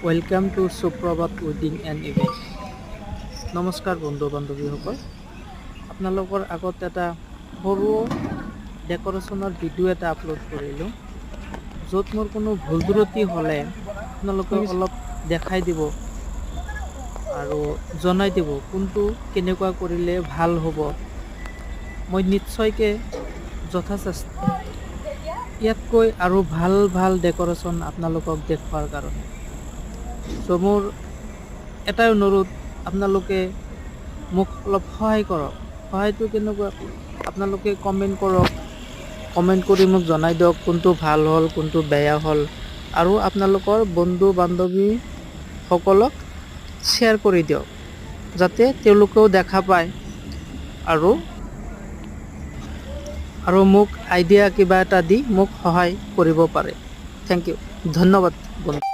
Welcome to সুপ্ৰভাত ৱেডিং and event. নমস্কাৰ বন্ধু বান্ধৱীসকল, আপোনালোকৰ আগত এটা সৰু ডেক'ৰেশ্যনৰ ভিডিঅ' এটা আপলোড কৰিলোঁ, য'ত মোৰ কোনো ভুল ত্ৰুটি হ'লে আপোনালোকে অলপ দেখাই দিব আৰু জনাই দিব কোনটো কেনেকুৱা কৰিলে ভাল হ'ব। মই নিশ্চয়কৈ যথাচেষ্টা ইয়াতকৈ আৰু ভাল ভাল ডেক'ৰেশ্যন আপোনালোকক দেখুৱাৰ কাৰণে। চ' মোৰ এটাই অনুৰোধ, আপোনালোকে মোক অলপ সহায় কৰক। সহায়টো কেনেকুৱা, আপোনালোকে কমেণ্ট কৰক, কমেণ্ট কৰি মোক জনাই দিয়ক কোনটো ভাল হ'ল, কোনটো বেয়া হ'ল, আৰু আপোনালোকৰ বন্ধু বান্ধৱীসকলক শ্বেয়াৰ কৰি দিয়ক, যাতে তেওঁলোকেও দেখা পায় আৰু মোক আইডিয়া কিবা এটা দি মোক সহায় কৰিব পাৰে। থেংক ইউ, ধন্যবাদ বন্ধু।